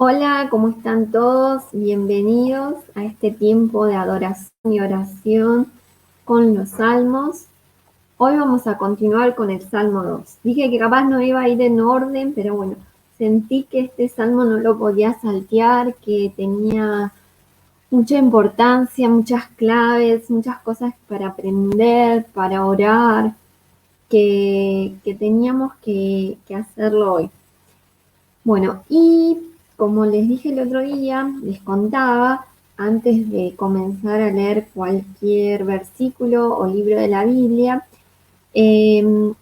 Hola, ¿cómo están todos? Bienvenidos a este tiempo de adoración y oración con los salmos. Hoy vamos a continuar con el Salmo 2. Dije que capaz no iba a ir en orden, pero bueno, sentí que este salmo no lo podía saltear, que tenía mucha importancia, muchas claves, muchas cosas para aprender, para orar, que teníamos que hacerlo hoy. Bueno, y como les dije el otro día, les contaba, antes de comenzar a leer cualquier versículo o libro de la Biblia, eh,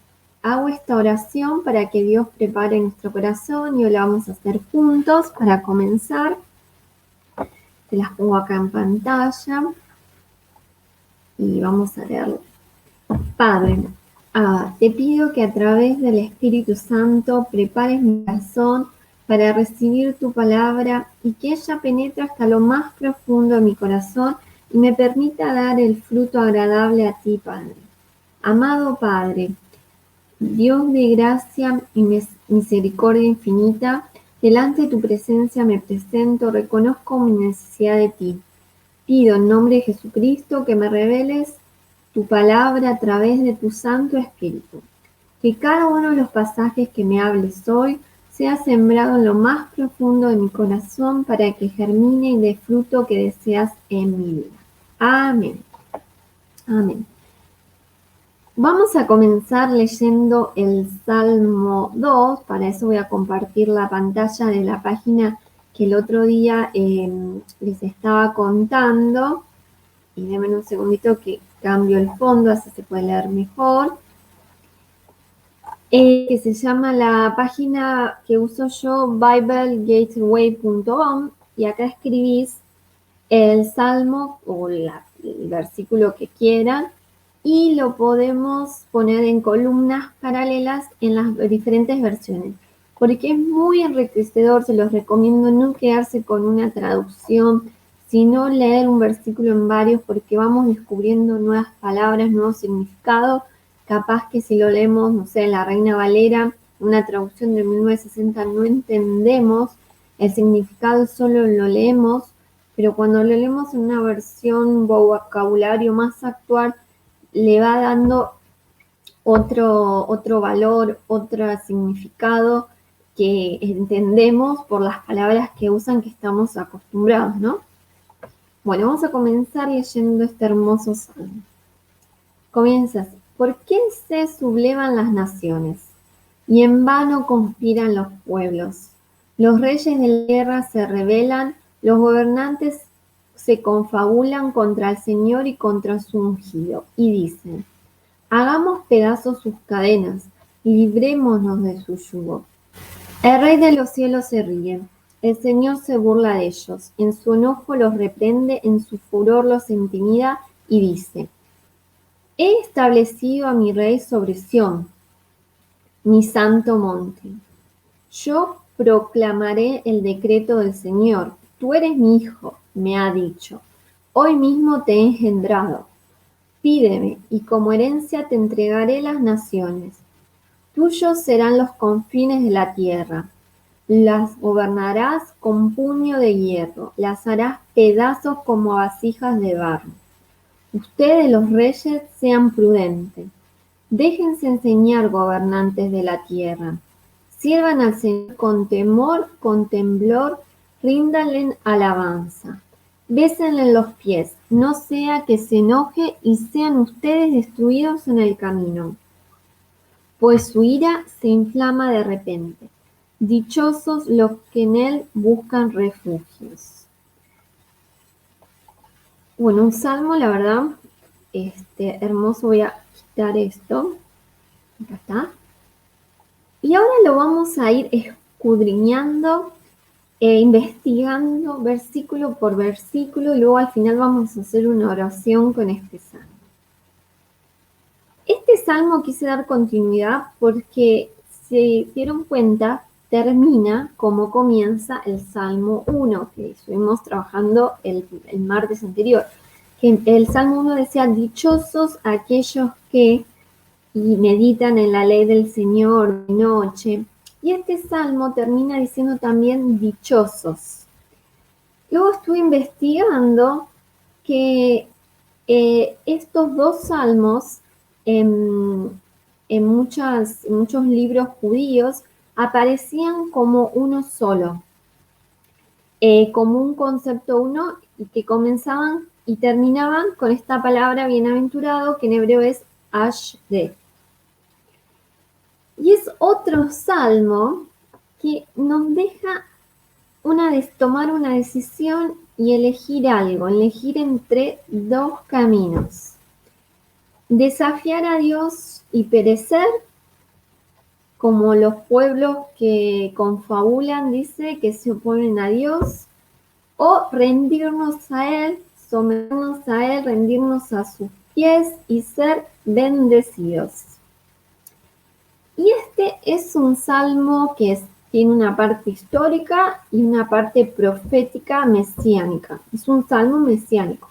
hago esta oración para que Dios prepare nuestro corazón y hoy la vamos a hacer juntos para comenzar. Se las pongo acá en pantalla y vamos a leerlo. Padre, te pido que a través del Espíritu Santo prepares mi corazón para recibir tu palabra y que ella penetre hasta lo más profundo de mi corazón y me permita dar el fruto agradable a ti, Padre. Amado Padre, Dios de gracia y misericordia infinita, delante de tu presencia me presento, reconozco mi necesidad de ti. Pido en nombre de Jesucristo que me reveles tu palabra a través de tu Santo Espíritu. Que cada uno de los pasajes que me hables hoy sea sembrado en lo más profundo de mi corazón para que germine y dé fruto que deseas en mi vida. Amén. Amén. Vamos a comenzar leyendo el Salmo 2. Para eso voy a compartir la pantalla de la página que el otro día les estaba contando. Y denme un segundito que cambio el fondo, así se puede leer mejor. Que se llama la página que uso yo, biblegateway.com, y acá escribís el salmo o el versículo que quieran y lo podemos poner en columnas paralelas en las diferentes versiones, porque es muy enriquecedor. Se los recomiendo no quedarse con una traducción, sino leer un versículo en varios, porque vamos descubriendo nuevas palabras, nuevos significados. Capaz que si lo leemos, no sé, la Reina Valera, una traducción de 1960, no entendemos el significado, solo lo leemos, pero cuando lo leemos en una versión vocabulario más actual, le va dando otro valor, otro significado que entendemos por las palabras que usan, que estamos acostumbrados, ¿no? Bueno, vamos a comenzar leyendo este hermoso salmo. Comienza así. ¿Por qué se sublevan las naciones y en vano conspiran los pueblos? Los reyes de la tierra se rebelan, los gobernantes se confabulan contra el Señor y contra su ungido, y dicen: hagamos pedazos sus cadenas, librémonos de su yugo. El Rey de los cielos se ríe, el Señor se burla de ellos, en su enojo los reprende, en su furor los intimida y dice: he establecido a mi Rey sobre Sión, mi santo monte. Yo proclamaré el decreto del Señor. Tú eres mi hijo, me ha dicho. Hoy mismo te he engendrado. Pídeme, y como herencia te entregaré las naciones. Tuyos serán los confines de la tierra. Las gobernarás con puño de hierro, las harás pedazos como vasijas de barro. Ustedes, los reyes, sean prudentes. Déjense enseñar, gobernantes de la tierra. Sirvan al Señor con temor, con temblor, ríndanle alabanza. Bésenle los pies, no sea que se enoje y sean ustedes destruidos en el camino, pues su ira se inflama de repente. Dichosos los que en él buscan refugios. Bueno, un salmo, la verdad, hermoso. Voy a quitar esto. Acá está. Y ahora lo vamos a ir escudriñando investigando versículo por versículo, y luego al final vamos a hacer una oración con este salmo. Este salmo quise dar continuidad porque, se dieron cuenta, termina como comienza el Salmo 1, que estuvimos trabajando el martes anterior. Que el Salmo 1 decía: dichosos aquellos que meditan en la ley del Señor de noche. Y este salmo termina diciendo también dichosos. Luego estuve investigando que estos dos salmos en muchos libros judíos aparecían como uno solo, como un concepto uno y que comenzaban y terminaban con esta palabra bienaventurado que en hebreo es Ashde. Y es otro salmo que nos deja tomar una decisión y elegir algo, elegir entre dos caminos. Desafiar a Dios y perecer, como los pueblos que confabulan, dice, que se oponen a Dios, o rendirnos a Él, someternos a Él, rendirnos a sus pies y ser bendecidos. Y este es un salmo que tiene una parte histórica y una parte profética mesiánica. Es un salmo mesiánico.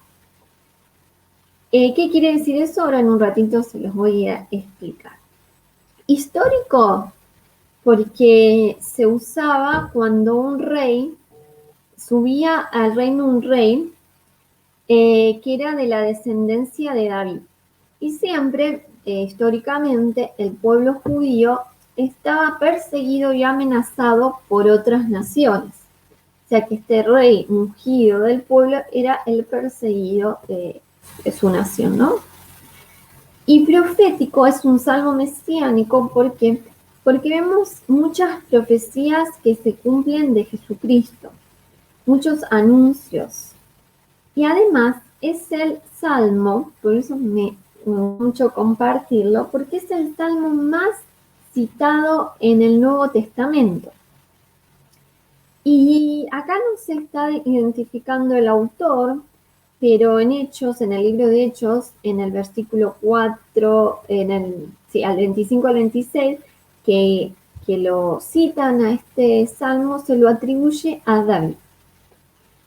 ¿Qué quiere decir eso? Ahora en un ratito se los voy a explicar. Histórico, porque se usaba cuando un rey subía al reino un rey que era de la descendencia de David. Y siempre, históricamente, el pueblo judío estaba perseguido y amenazado por otras naciones. O sea que este rey ungido del pueblo era el perseguido de su nación, ¿no? Y profético es un salmo mesiánico porque vemos muchas profecías que se cumplen de Jesucristo, muchos anuncios. Y además es el salmo, por eso me gusta mucho compartirlo, porque es el salmo más citado en el Nuevo Testamento. Y acá no se está identificando el autor, pero en Hechos, en el libro de Hechos, en el versículo 4, al 25 al 26, que lo citan a este salmo, se lo atribuye a David.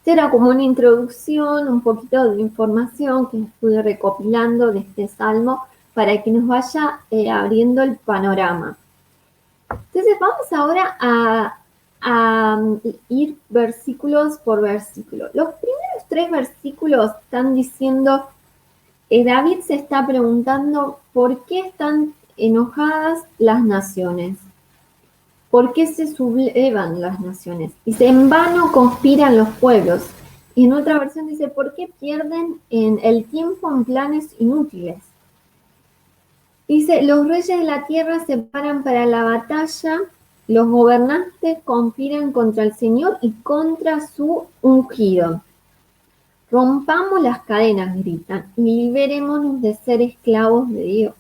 Era como una introducción, un poquito de información que estuve recopilando de este salmo para que nos vaya abriendo el panorama. Entonces vamos ahora a ir versículos por versículo. Los primeros 3 versículos están diciendo, David se está preguntando por qué están enojadas las naciones. ¿Por qué se sublevan las naciones? Dice, en vano conspiran los pueblos. Y en otra versión dice, ¿por qué pierden el tiempo en planes inútiles? Dice, los reyes de la tierra se paran para la batalla, los gobernantes conspiran contra el Señor y contra su ungido. Rompamos las cadenas, gritan, y liberémonos de ser esclavos de Dios.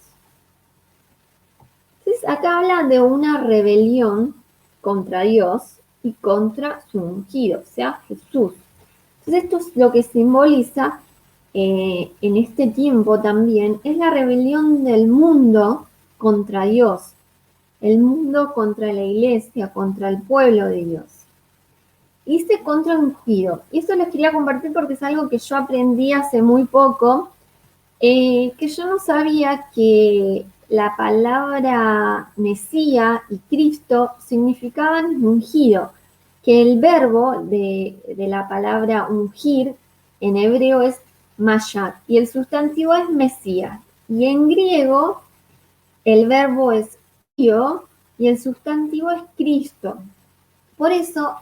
Entonces, acá habla de una rebelión contra Dios y contra su ungido, o sea, Jesús. Entonces, esto es lo que simboliza en este tiempo también, es la rebelión del mundo contra Dios, el mundo contra la iglesia, contra el pueblo de Dios. Hice contra ungido. Y eso les quería compartir porque es algo que yo aprendí hace muy poco, que yo no sabía que la palabra Mesías y Cristo significaban ungido, que el verbo de la palabra ungir en hebreo es Mashiach y el sustantivo es Mesías. Y en griego el verbo es Io y el sustantivo es Cristo. Por eso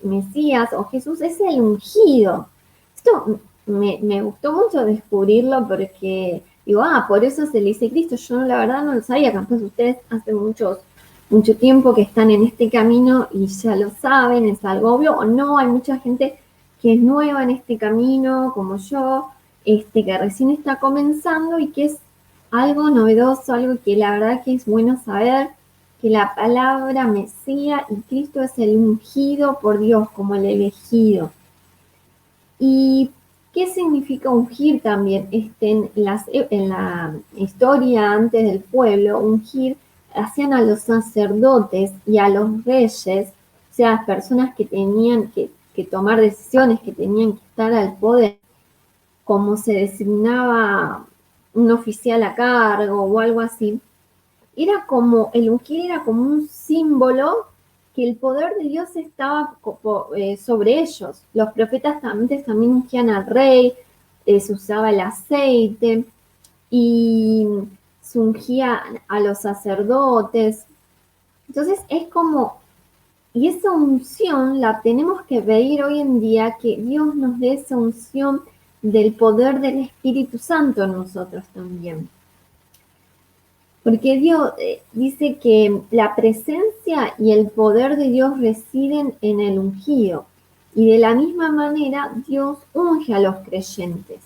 Mesías o Jesús es el ungido. Esto me gustó mucho descubrirlo porque digo, por eso se le dice Cristo. Yo la verdad no lo sabía, capaz ustedes hace mucho tiempo que están en este camino y ya lo saben, es algo obvio o no. Hay mucha gente que es nueva en este camino, como yo, que recién está comenzando y que es algo novedoso, algo que la verdad que es bueno saber, que la palabra Mesías y Cristo es el ungido por Dios, como el elegido. ¿Y qué significa ungir también? En la historia antes del pueblo, ungir, hacían a los sacerdotes y a los reyes, o sea, personas que tenían que tomar decisiones, que tenían que estar al poder, como se designaba un oficial a cargo o algo así, el ungir era como un símbolo que el poder de Dios estaba sobre ellos. Los profetas también ungían al rey, se usaba el aceite y se ungía a los sacerdotes. Entonces es como, y esa unción la tenemos que pedir hoy en día, que Dios nos dé esa unción del poder del Espíritu Santo en nosotros también. Porque Dios dice que la presencia y el poder de Dios residen en el ungido. Y de la misma manera Dios unge a los creyentes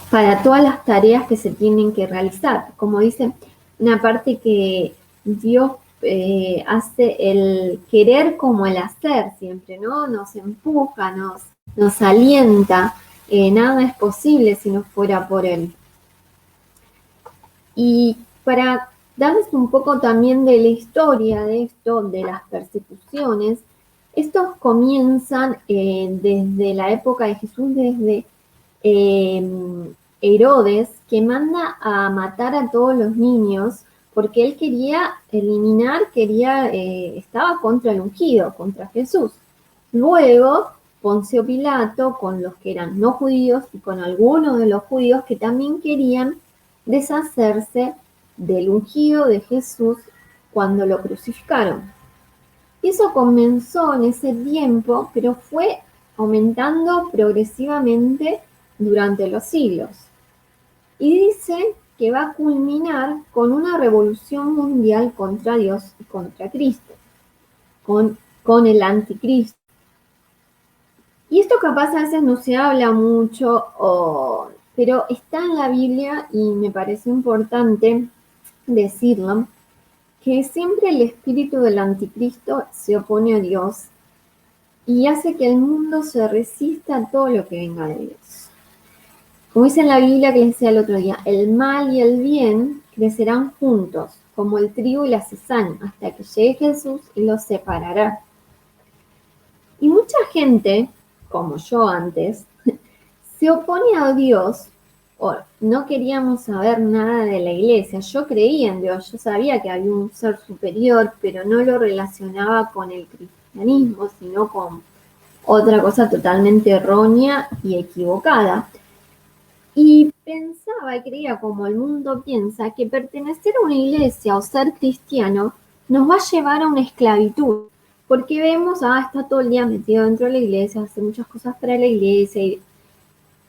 para todas las tareas que se tienen que realizar. Como dice una parte que Dios hace el querer como el hacer siempre, ¿no? Nos empuja, nos alienta. Nada es posible si no fuera por Él. Y para darles un poco también de la historia de esto, de las persecuciones, estos comienzan desde la época de Jesús, desde Herodes, que manda a matar a todos los niños porque él quería eliminar, estaba contra el ungido, contra Jesús. Luego, Poncio Pilato, con los que eran no judíos y con algunos de los judíos que también querían deshacerse del ungido de Jesús cuando lo crucificaron. Y eso comenzó en ese tiempo, pero fue aumentando progresivamente durante los siglos. Y dice que va a culminar con una revolución mundial contra Dios y contra Cristo, con el anticristo. Y esto capaz a veces no se habla mucho, pero está en la Biblia y me parece importante decirlo, que siempre el espíritu del anticristo se opone a Dios y hace que el mundo se resista a todo lo que venga de Dios. Como dice en la Biblia que les decía el otro día, el mal y el bien crecerán juntos, como el trigo y la cizaña, hasta que llegue Jesús y los separará. Y mucha gente, como yo antes, se opone a Dios, o no queríamos saber nada de la iglesia. Yo creía en Dios, yo sabía que había un ser superior, pero no lo relacionaba con el cristianismo, sino con otra cosa totalmente errónea y equivocada. Y pensaba y creía, como el mundo piensa, que pertenecer a una iglesia o ser cristiano nos va a llevar a una esclavitud. Porque vemos, está todo el día metido dentro de la iglesia, hace muchas cosas para la iglesia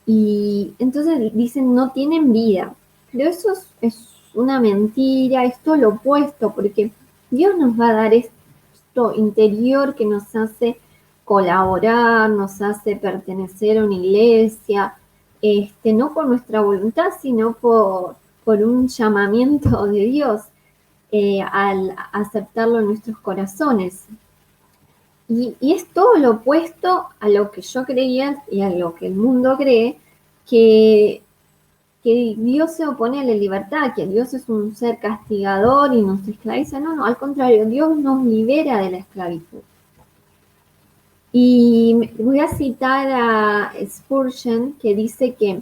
y entonces dicen no tienen vida. Pero eso es una mentira, es todo lo opuesto, porque Dios nos va a dar esto interior que nos hace colaborar, nos hace pertenecer a una iglesia, no por nuestra voluntad, sino por un llamamiento de Dios al aceptarlo en nuestros corazones. Y es todo lo opuesto a lo que yo creía y a lo que el mundo cree, que Dios se opone a la libertad, que Dios es un ser castigador y nos esclaviza. No, al contrario, Dios nos libera de la esclavitud. Y voy a citar a Spurgeon, que dice que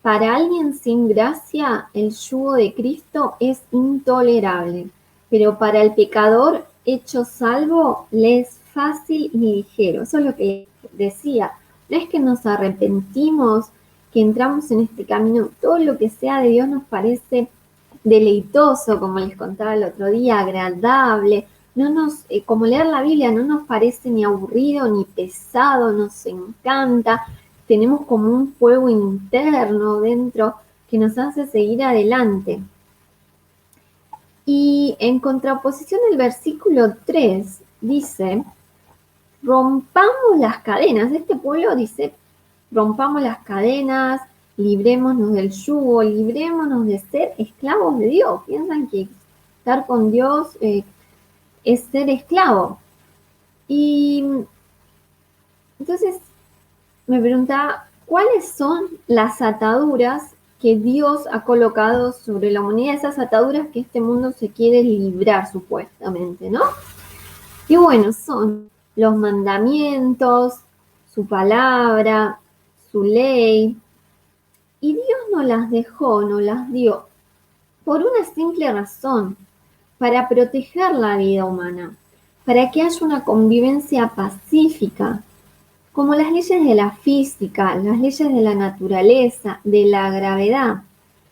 para alguien sin gracia el yugo de Cristo es intolerable, pero para el pecador hecho salvo le es fácil y ligero. Eso es lo que decía. No es que nos arrepentimos, que entramos en este camino. Todo lo que sea de Dios nos parece deleitoso, como les contaba el otro día, agradable. Como leer la Biblia no nos parece ni aburrido ni pesado, nos encanta. Tenemos como un fuego interno dentro que nos hace seguir adelante. Y en contraposición el versículo 3 dice, rompamos las cadenas. Este pueblo dice, rompamos las cadenas, librémonos del yugo, librémonos de ser esclavos de Dios. Piensan que estar con Dios es ser esclavo. Y entonces me preguntaba, ¿cuáles son las ataduras que Dios ha colocado sobre la humanidad? Esas ataduras que este mundo se quiere librar supuestamente, ¿no? Y bueno, son los mandamientos, su palabra, su ley. Y Dios nos las dejó, nos las dio por una simple razón, para proteger la vida humana, para que haya una convivencia pacífica, como las leyes de la física, las leyes de la naturaleza, de la gravedad,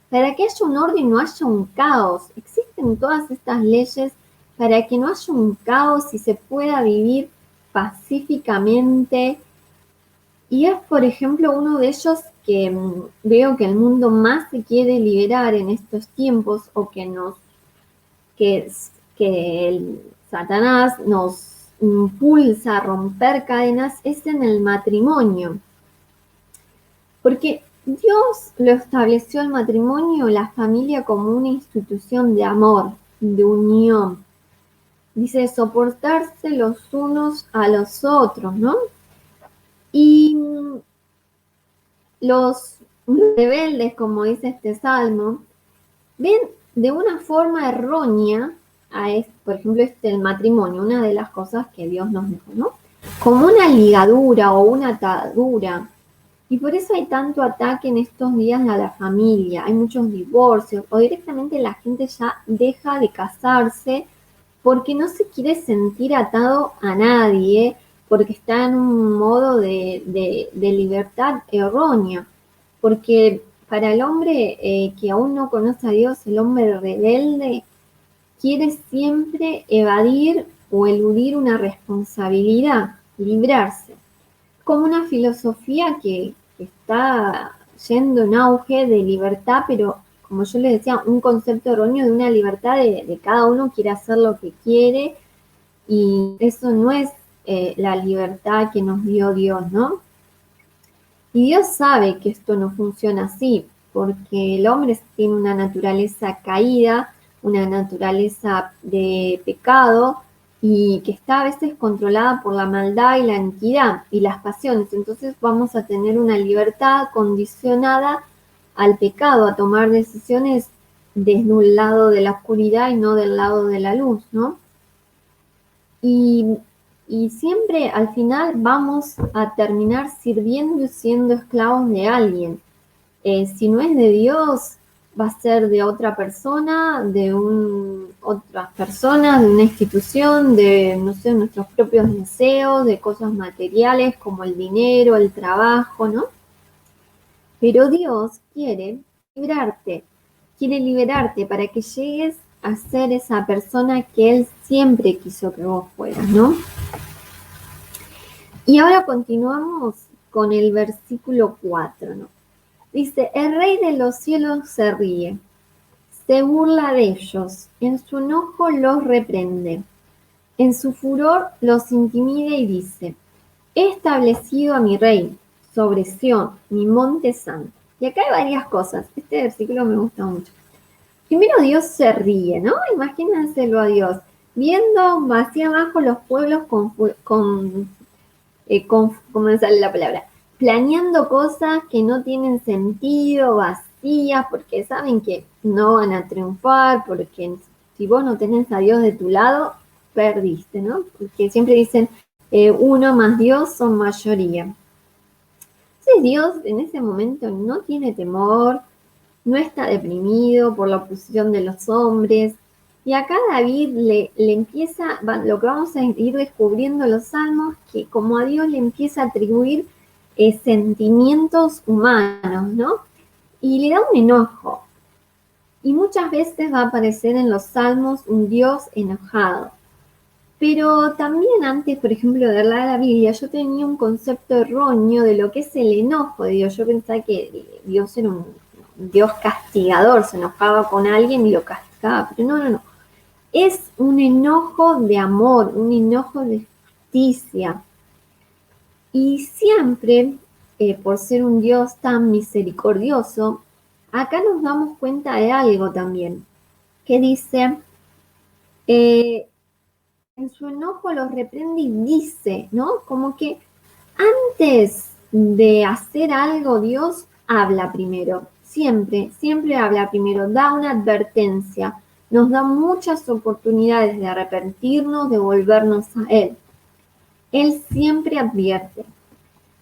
para que haya un orden y no haya un caos. Existen todas estas leyes para que no haya un caos y se pueda vivir pacíficamente. Y es, por ejemplo, uno de ellos que veo que el mundo más se quiere liberar en estos tiempos, o que, que el Satanás nos impulsa a romper cadenas, es en el matrimonio. Porque Dios lo estableció el matrimonio, la familia, como una institución de amor, de unión. Dice, soportarse los unos a los otros, ¿no? Y los rebeldes, como dice este salmo, ven de una forma errónea por ejemplo, el matrimonio, una de las cosas que Dios nos dijo, ¿no? Como una ligadura o una atadura. Y por eso hay tanto ataque en estos días a la familia, hay muchos divorcios, o directamente la gente ya deja de casarse porque no se quiere sentir atado a nadie, porque está en un modo de libertad errónea. Porque para el hombre que aún no conoce a Dios, el hombre rebelde, quiere siempre evadir o eludir una responsabilidad, librarse. Como una filosofía que está yendo en auge de libertad, pero como yo les decía, un concepto erróneo de una libertad de cada uno quiere hacer lo que quiere, y eso no es la libertad que nos dio Dios, ¿no? Y Dios sabe que esto no funciona así, porque el hombre tiene una naturaleza caída, una naturaleza de pecado, y que está a veces controlada por la maldad y la iniquidad y las pasiones. Entonces vamos a tener una libertad condicionada al pecado, a tomar decisiones desde un lado de la oscuridad y no del lado de la luz, ¿no? Y, y siempre al final vamos a terminar sirviendo y siendo esclavos de alguien. Si no es de Dios, va a ser de otra persona, otras personas, de una institución, de, no sé, nuestros propios deseos, de cosas materiales como el dinero, el trabajo, ¿no? Pero Dios quiere liberarte para que llegues a ser esa persona que Él siempre quiso que vos fueras, ¿no? Y ahora continuamos con el versículo 4, ¿no? Dice, el Rey de los cielos se ríe, se burla de ellos, en su enojo los reprende, en su furor los intimida y dice, he establecido a mi rey sobre Sión, mi monte santo. Y acá hay varias cosas, este versículo me gusta mucho. Primero, Dios se ríe, ¿no? Imagínenselo a Dios, viendo hacia abajo los pueblos ¿cómo me sale la palabra? Planeando cosas que no tienen sentido, vacías, porque saben que no van a triunfar, porque si vos no tenés a Dios de tu lado, perdiste, ¿no? Porque siempre dicen, uno más Dios son mayoría. Entonces Dios en ese momento no tiene temor, no está deprimido por la oposición de los hombres. Y acá David le empieza, lo que vamos a ir descubriendo en los salmos, que como a Dios le empieza a atribuir sentimientos humanos, ¿no? Y le da un enojo. Y muchas veces va a aparecer en los salmos un Dios enojado. Pero también antes, por ejemplo, de leer la Biblia, yo tenía un concepto erróneo de lo que es el enojo de Dios. Yo pensaba que Dios era un Dios castigador, se enojaba con alguien y lo castigaba, pero no. Es un enojo de amor, un enojo de justicia. Y siempre, por ser un Dios tan misericordioso, acá nos damos cuenta de algo también, que dice, en su enojo los reprende y dice, ¿no? Como que antes de hacer algo, Dios habla primero. Siempre habla primero, da una advertencia, nos da muchas oportunidades de arrepentirnos, de volvernos a Él. Él siempre advierte,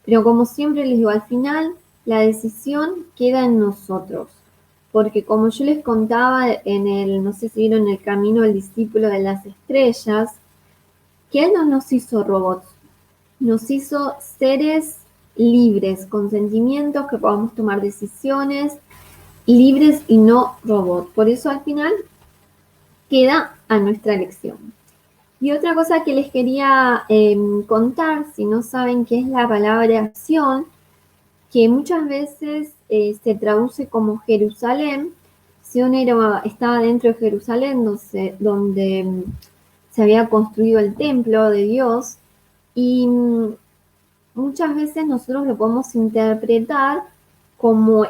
pero como siempre les digo, al final la decisión queda en nosotros, porque como yo les contaba no sé si vieron El Camino del Discípulo de las Estrellas, que Él no nos hizo robots, nos hizo seres libres, con sentimientos, que podamos tomar decisiones, libres y no robots. Por eso al final queda a nuestra elección. Y otra cosa que les quería contar, si no saben qué es la palabra acción, que muchas veces se traduce como Jerusalén. Sion estaba dentro de Jerusalén, donde se había construido el templo de Dios, y muchas veces nosotros lo podemos interpretar como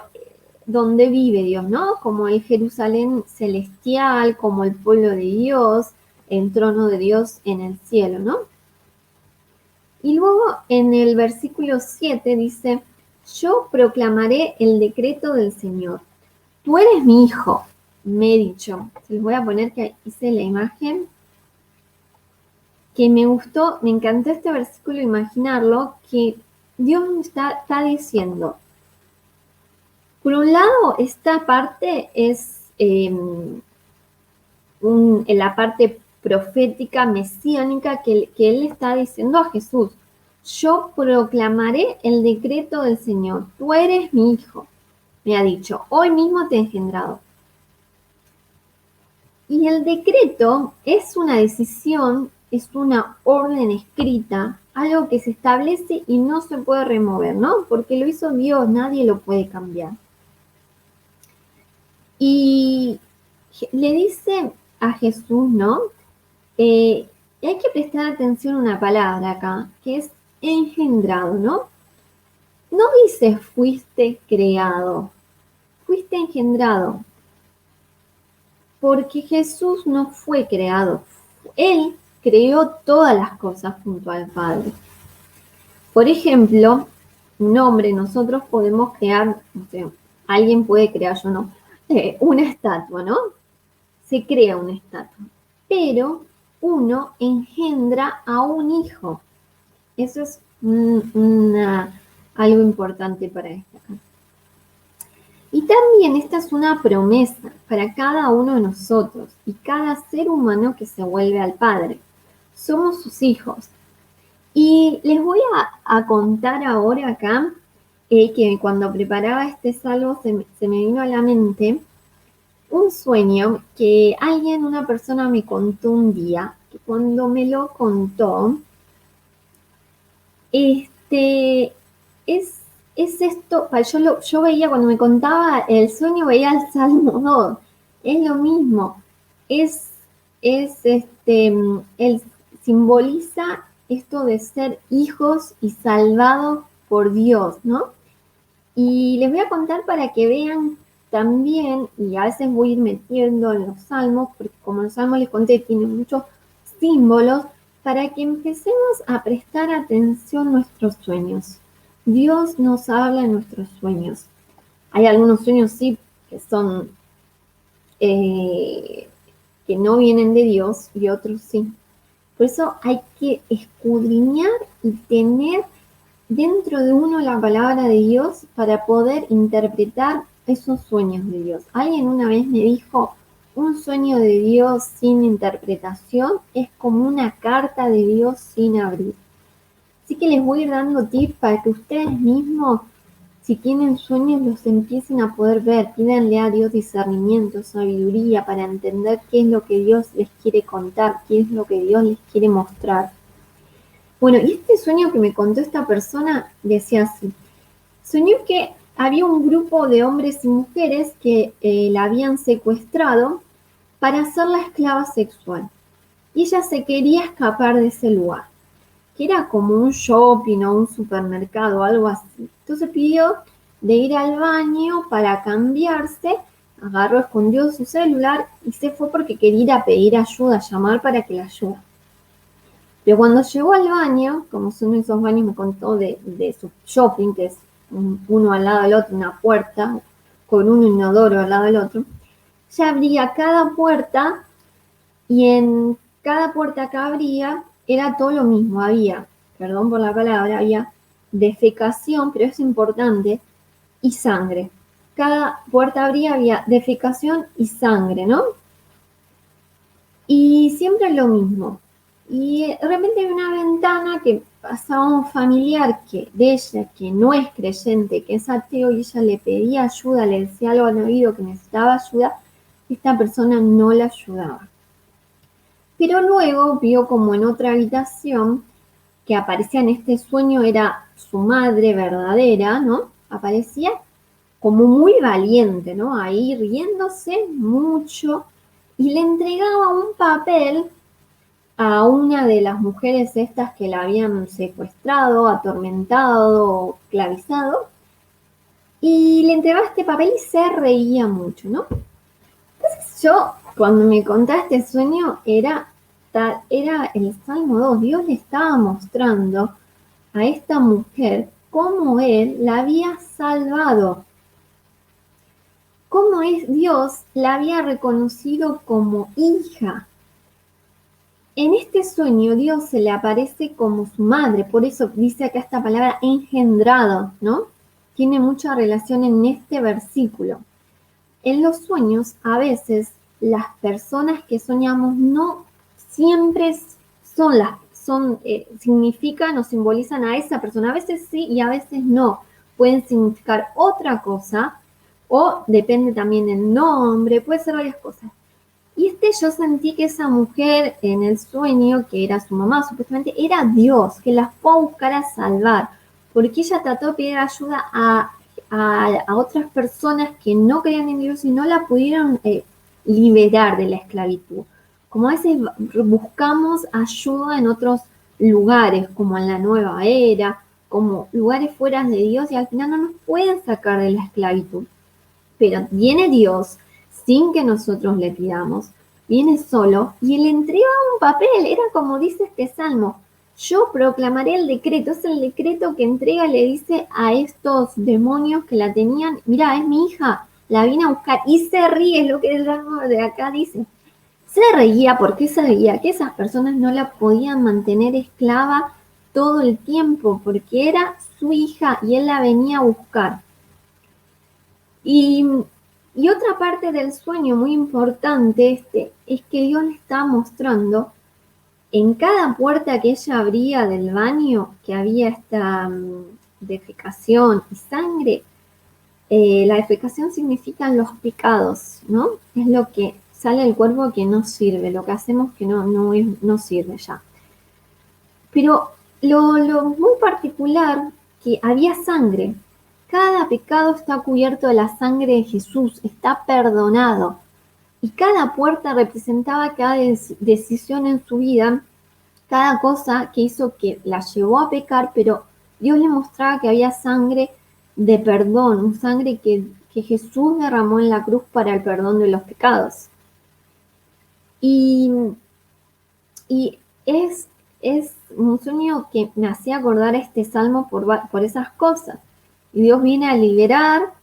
donde vive Dios, ¿no? Como el Jerusalén celestial, como el pueblo de Dios, el trono de Dios en el cielo, ¿no? Y luego en el versículo 7 dice, yo proclamaré el decreto del Señor. Tú eres mi hijo, me he dicho. Les voy a poner que hice la imagen, que me gustó, me encantó este versículo imaginarlo, que Dios está diciendo, por un lado, esta parte es la parte profética, mesiánica, que Él está diciendo a Jesús. Yo proclamaré el decreto del Señor. Tú eres mi hijo, me ha dicho. Hoy mismo te he engendrado. Y el decreto es una decisión, es una orden escrita, algo que se establece y no se puede remover, ¿no? Porque lo hizo Dios, nadie lo puede cambiar. Y le dice a Jesús, ¿no? Y hay que prestar atención a una palabra acá, que es engendrado, ¿no? No dice fuiste creado, fuiste engendrado, porque Jesús no fue creado. Él creó todas las cosas junto al Padre. Por ejemplo, un hombre, nosotros podemos crear, no sé, alguien puede crear, yo no, una estatua, ¿no? Se crea una estatua, pero uno engendra a un hijo. Eso es algo importante para destacar. Y también esta es una promesa para cada uno de nosotros y cada ser humano que se vuelve al Padre. Somos sus hijos. Y les voy a contar ahora acá que cuando preparaba este salmo se me vino a la mente un sueño que una persona me contó un día, que cuando me lo contó, es, es esto, yo veía cuando me contaba el sueño, veía el Salmo 2, es lo mismo, él simboliza esto de ser hijos y salvados por Dios, ¿no? Y les voy a contar para que vean también, y a veces voy a ir metiendo en los salmos, porque como los salmos les conté, tienen muchos símbolos, para que empecemos a prestar atención a nuestros sueños. Dios nos habla en nuestros sueños. Hay algunos sueños, sí, que son, que no vienen de Dios, y otros sí. Por eso hay que escudriñar y tener dentro de uno la palabra de Dios para poder interpretar esos sueños de Dios. Alguien una vez me dijo, un sueño de Dios sin interpretación es como una carta de Dios sin abrir. Así que les voy a ir dando tips para que ustedes mismos, si tienen sueños, los empiecen a poder ver. Pídanle a Dios discernimiento, sabiduría para entender qué es lo que Dios les quiere contar, qué es lo que Dios les quiere mostrar. Bueno, y este sueño que me contó esta persona decía así. Soñó que había un grupo de hombres y mujeres que la habían secuestrado para hacerla esclava sexual. Y ella se quería escapar de ese lugar, que era como un shopping o un supermercado, algo así. Entonces pidió de ir al baño para cambiarse, agarró, escondió su celular y se fue porque quería ir a pedir ayuda, a llamar para que la ayude. Pero cuando llegó al baño, como son esos baños, me contó de su shopping, que es uno al lado del otro, una puerta, con un inodoro al lado del otro, ya abría cada puerta y en cada puerta que abría era todo lo mismo. Había, perdón por la palabra, había defecación, pero es importante, y sangre. cada puerta abría, había defecación y sangre, ¿no? Y siempre lo mismo. Y de repente hay una ventana que pasaba un familiar de ella, que no es creyente, que es ateo, y ella le pedía ayuda, le decía algo al oído que necesitaba ayuda, esta persona no la ayudaba. Pero luego vio como en otra habitación que aparecía en este sueño, era su madre verdadera, ¿no? Aparecía como muy valiente, ¿no? Ahí riéndose mucho, y le entregaba un papel a una de las mujeres estas que la habían secuestrado, atormentado, esclavizado, y le entregaba este papel y se reía mucho, ¿no? Entonces yo, cuando me contaste este sueño, era el Salmo 2. Dios le estaba mostrando a esta mujer cómo Él la había salvado, cómo Dios la había reconocido como hija. En este sueño Dios se le aparece como su madre, por eso dice acá esta palabra engendrado, ¿no? Tiene mucha relación en este versículo. En los sueños, a veces, las personas que soñamos no siempre significan o simbolizan a esa persona. A veces sí y a veces no. Pueden significar otra cosa o depende también del nombre, puede ser varias cosas. Y yo sentí que esa mujer en el sueño, que era su mamá supuestamente, era Dios, que la fue a buscar a salvar, porque ella trató de pedir ayuda a otras personas que no creían en Dios y no la pudieron liberar de la esclavitud. Como a veces buscamos ayuda en otros lugares, como en la nueva era, como lugares fuera de Dios, y al final no nos pueden sacar de la esclavitud. Pero viene Dios sin que nosotros le pidamos, viene solo y le entrega un papel. Era como dice este salmo: yo proclamaré el decreto. Es el decreto que entrega, le dice a estos demonios que la tenían: mira, es mi hija, la vine a buscar. Y se ríe, es lo que el salmo de acá dice. Se reía porque sabía que esas personas no la podían mantener esclava todo el tiempo, porque era su hija y él la venía a buscar. Y, y otra parte del sueño muy importante es que Dios le está mostrando en cada puerta que ella abría del baño que había esta defecación y sangre. La defecación significan los pecados, ¿no? Es lo que sale del cuerpo que no sirve, lo que hacemos que no sirve ya. Pero lo muy particular, que había sangre. Cada pecado está cubierto de la sangre de Jesús, está perdonado. Y cada puerta representaba cada decisión en su vida, cada cosa que hizo que la llevó a pecar, pero Dios le mostraba que había sangre de perdón, un sangre que Jesús derramó en la cruz para el perdón de los pecados. Y, y es un sueño que me hacía acordar este salmo por esas cosas. Y Dios viene a liberar,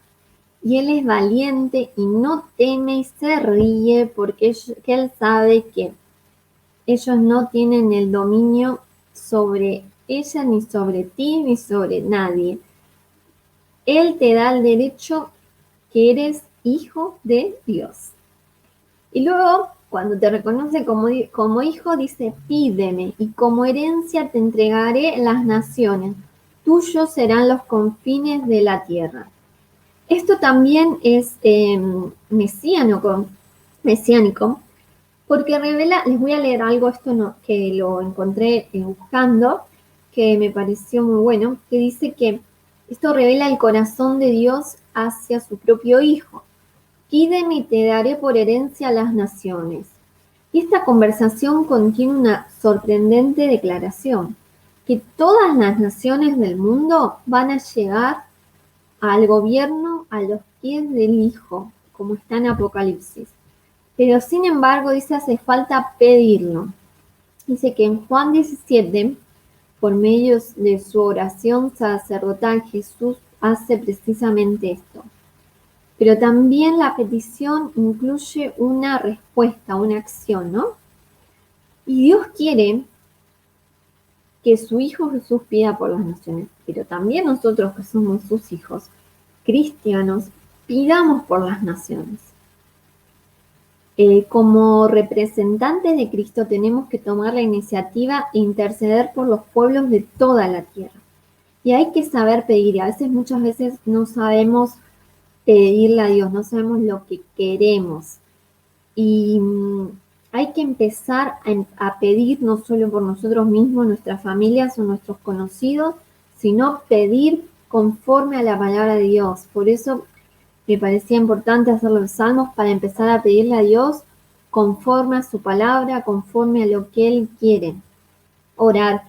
y Él es valiente y no teme y se ríe porque Él sabe que ellos no tienen el dominio sobre ella, ni sobre ti, ni sobre nadie. Él te da el derecho que eres hijo de Dios. Y luego, cuando te reconoce como hijo, dice: pídeme, y como herencia te entregaré las naciones. Tuyos serán los confines de la tierra. Esto también es mesiánico, porque revela, les voy a leer algo, esto no, que lo encontré buscando, que me pareció muy bueno, que dice que esto revela el corazón de Dios hacia su propio Hijo. Pídeme y te daré por herencia a las naciones. Y esta conversación contiene una sorprendente declaración: que todas las naciones del mundo van a llegar al gobierno a los pies del Hijo, como está en Apocalipsis. Pero sin embargo, dice, hace falta pedirlo. Dice que en Juan 17, por medio de su oración sacerdotal, Jesús hace precisamente esto. Pero también la petición incluye una respuesta, una acción, ¿no? Y Dios quiere que su Hijo Jesús pida por las naciones, pero también nosotros que somos sus hijos, cristianos, pidamos por las naciones. Como representantes de Cristo tenemos que tomar la iniciativa e interceder por los pueblos de toda la tierra. Y hay que saber pedir, y a veces, muchas veces no sabemos pedirle a Dios, no sabemos lo que queremos. Y hay que empezar a pedir no solo por nosotros mismos, nuestras familias o nuestros conocidos, sino pedir conforme a la palabra de Dios. Por eso me parecía importante hacer los salmos para empezar a pedirle a Dios conforme a su palabra, conforme a lo que Él quiere. Orar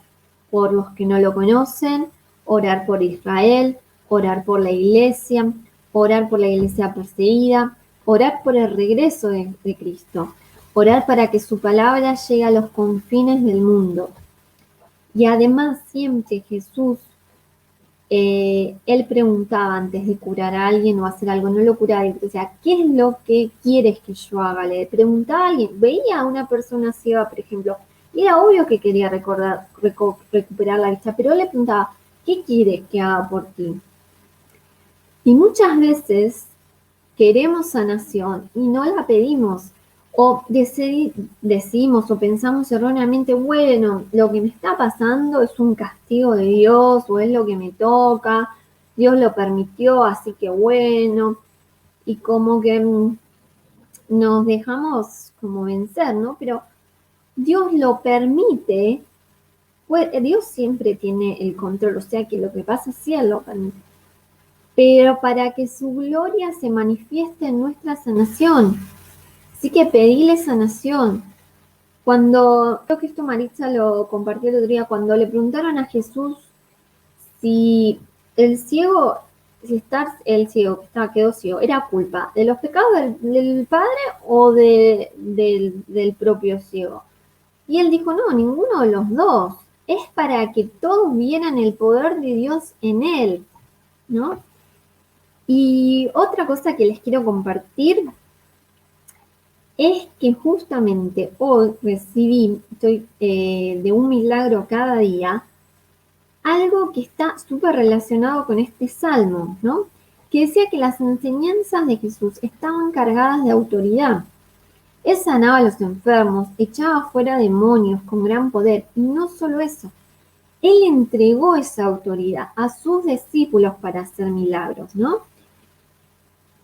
por los que no lo conocen, orar por Israel, orar por la iglesia perseguida, orar por el regreso de Cristo, orar para que su palabra llegue a los confines del mundo. Y además siempre Jesús, él preguntaba antes de curar a alguien o hacer algo, no lo curaba, o sea, ¿qué es lo que quieres que yo haga? Le preguntaba a alguien, veía a una persona ciega, por ejemplo, y era obvio que quería recuperar la vista, pero él le preguntaba, ¿qué quieres que haga por ti? Y muchas veces queremos sanación y no la pedimos, o decimos o pensamos erróneamente, bueno, lo que me está pasando es un castigo de Dios o es lo que me toca, Dios lo permitió, así que bueno, y como que nos dejamos como vencer, ¿no? Pero Dios lo permite, pues Dios siempre tiene el control, o sea que lo que pasa sí Él lo permite, pero para que su gloria se manifieste en nuestra sanación. Así que pedile sanación. Creo que esto Maritza lo compartió el otro día, cuando le preguntaron a Jesús si el ciego quedó ciego, ¿era culpa de los pecados del padre o del propio ciego? Y él dijo, no, ninguno de los dos. Es para que todos vieran el poder de Dios en él, ¿no? Y otra cosa que les quiero compartir es que justamente hoy recibí de un milagro cada día algo que está súper relacionado con este salmo, ¿no? Que decía que las enseñanzas de Jesús estaban cargadas de autoridad. Él sanaba a los enfermos, echaba fuera demonios con gran poder, y no solo eso, Él entregó esa autoridad a sus discípulos para hacer milagros, ¿no?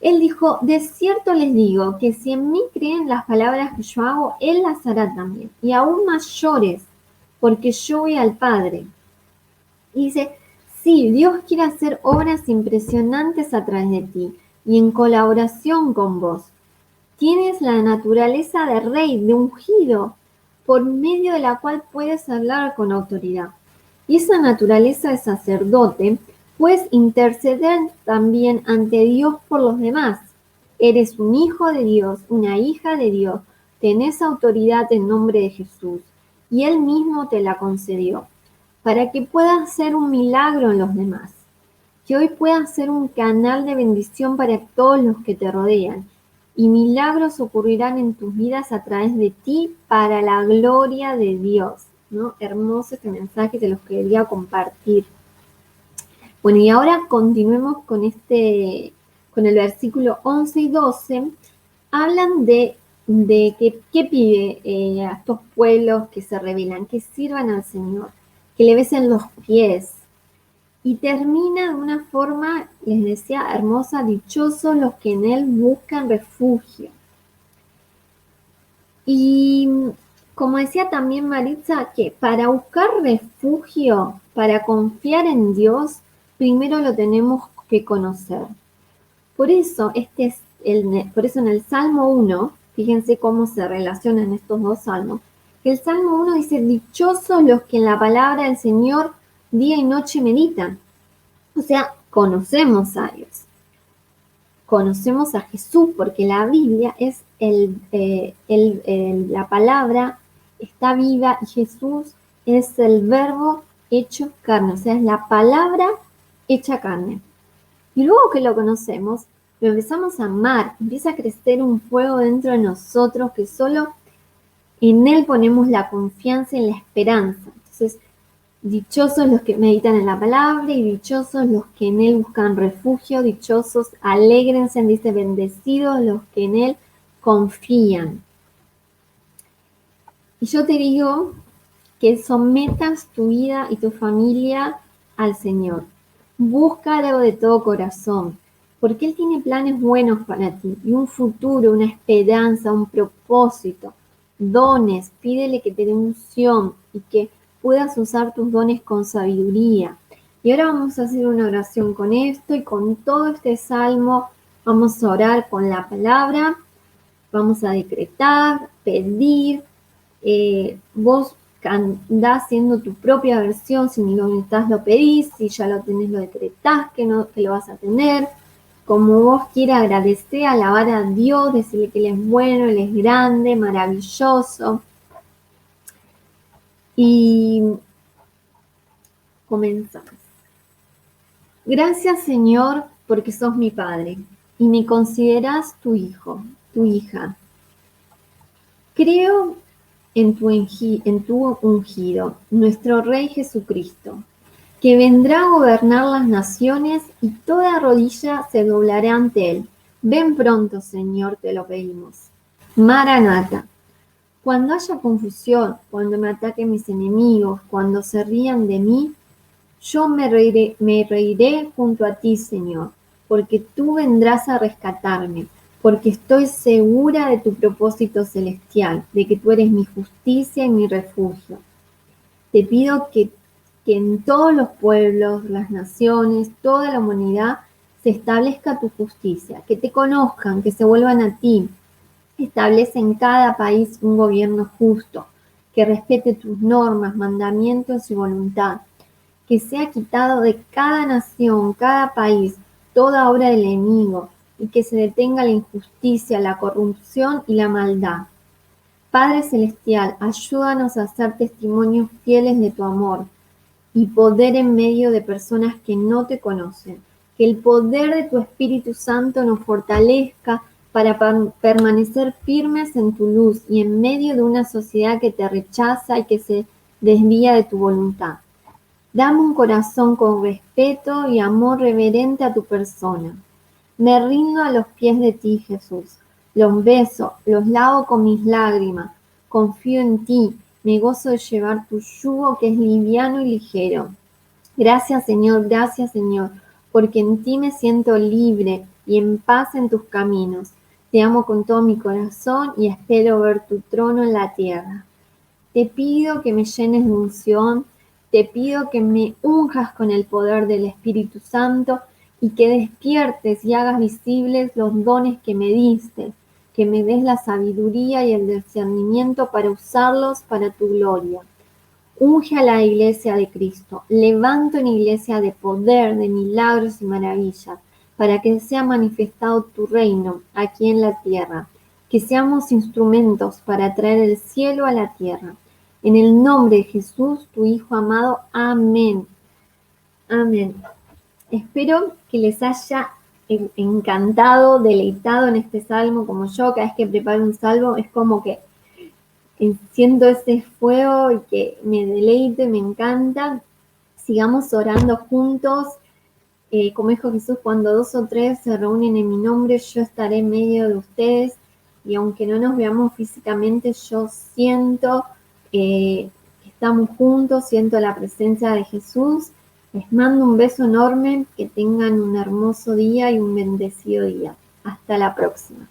Él dijo, de cierto les digo que si en mí creen las palabras que yo hago, Él las hará también, y aún mayores, porque yo voy al Padre. Y dice, sí, Dios quiere hacer obras impresionantes a través de ti, y en colaboración con vos. Tienes la naturaleza de rey, de ungido, por medio de la cual puedes hablar con autoridad. Y esa naturaleza de sacerdote, puedes interceder también ante Dios por los demás. Eres un hijo de Dios, una hija de Dios, tenés autoridad en nombre de Jesús, y Él mismo te la concedió, para que puedas hacer un milagro en los demás, que hoy puedas ser un canal de bendición para todos los que te rodean, y milagros ocurrirán en tus vidas a través de ti para la gloria de Dios, ¿no? Hermoso este mensaje, te los quería compartir. Bueno, y ahora continuemos con el versículo 11 y 12. Hablan de qué pide a estos pueblos que se rebelan, que sirvan al Señor, que le besen los pies. Y termina de una forma, les decía, hermosa, dichosos los que en Él buscan refugio. Y como decía también Maritza, que para buscar refugio, para confiar en Dios, primero lo tenemos que conocer. Por eso en el Salmo 1, fíjense cómo se relacionan estos dos salmos, que el Salmo 1 dice, dichosos los que en la palabra del Señor día y noche meditan. O sea, conocemos a Dios, conocemos a Jesús, porque la Biblia es la palabra, está viva, y Jesús es el verbo hecho carne, o sea, es la palabra hecha carne. Y luego que lo conocemos, lo empezamos a amar, empieza a crecer un fuego dentro de nosotros que solo en Él ponemos la confianza y la esperanza. Entonces, Dichosos los que meditan en la palabra y dichosos los que en él buscan refugio, dichosos, alégrense, dice, bendecidos los que en él confían. Y yo te digo que sometas tu vida y tu familia al Señor. Búscalo de todo corazón, porque Él tiene planes buenos para ti y un futuro, una esperanza, un propósito, dones. Pídele que te dé unción y que puedas usar tus dones con sabiduría. Y ahora vamos a hacer una oración con esto y con todo este salmo. Vamos a orar con la palabra, vamos a decretar, pedir. Vos andás haciendo tu propia versión, si lo necesitas lo pedís, si ya lo tenés lo decretás que lo vas a tener, como vos quieras, agradecer, alabar a Dios, decirle que Él es bueno, Él es grande, maravilloso. Y comenzamos. Gracias, Señor, porque sos mi Padre y me considerás tu hijo, tu hija. Creo en tu ungido, nuestro Rey Jesucristo, que vendrá a gobernar las naciones y toda rodilla se doblará ante él. Ven pronto, Señor, te lo pedimos. Maranata. Cuando haya confusión, cuando me ataquen mis enemigos, cuando se rían de mí, yo me reiré junto a ti, Señor, porque tú vendrás a rescatarme, porque estoy segura de tu propósito celestial, de que tú eres mi justicia y mi refugio. Te pido que en todos los pueblos, las naciones, toda la humanidad, se establezca tu justicia, que te conozcan, que se vuelvan a ti. Establece en cada país un gobierno justo, que respete tus normas, mandamientos y voluntad, que sea quitado de cada nación, cada país, toda obra del enemigo, y que se detenga la injusticia, la corrupción y la maldad. Padre Celestial, ayúdanos a ser testimonios fieles de tu amor y poder en medio de personas que no te conocen. Que el poder de tu Espíritu Santo nos fortalezca para permanecer firmes en tu luz y en medio de una sociedad que te rechaza y que se desvía de tu voluntad. Dame un corazón con respeto y amor reverente a tu persona. Me rindo a los pies de ti, Jesús. Los beso, los lavo con mis lágrimas. Confío en ti. Me gozo de llevar tu yugo que es liviano y ligero. Gracias, Señor, porque en ti me siento libre y en paz en tus caminos. Te amo con todo mi corazón y espero ver tu trono en la tierra. Te pido que me llenes de unción, te pido que me unjas con el poder del Espíritu Santo y que despiertes y hagas visibles los dones que me diste, que me des la sabiduría y el discernimiento para usarlos para tu gloria. Unge a la iglesia de Cristo, levanto una iglesia de poder, de milagros y maravillas, para que sea manifestado tu reino aquí en la tierra, que seamos instrumentos para traer el cielo a la tierra. En el nombre de Jesús, tu Hijo amado. Amén. Amén. Espero que les haya encantado, deleitado en este salmo, como yo. Cada vez que preparo un salmo es como que siento ese fuego y que me deleite, me encanta. Sigamos orando juntos. Como dijo Jesús, cuando 2 o 3 se reúnen en mi nombre, yo estaré en medio de ustedes. Y aunque no nos veamos físicamente, yo siento que estamos juntos, siento la presencia de Jesús. Les mando un beso enorme, que tengan un hermoso día y un bendecido día. Hasta la próxima.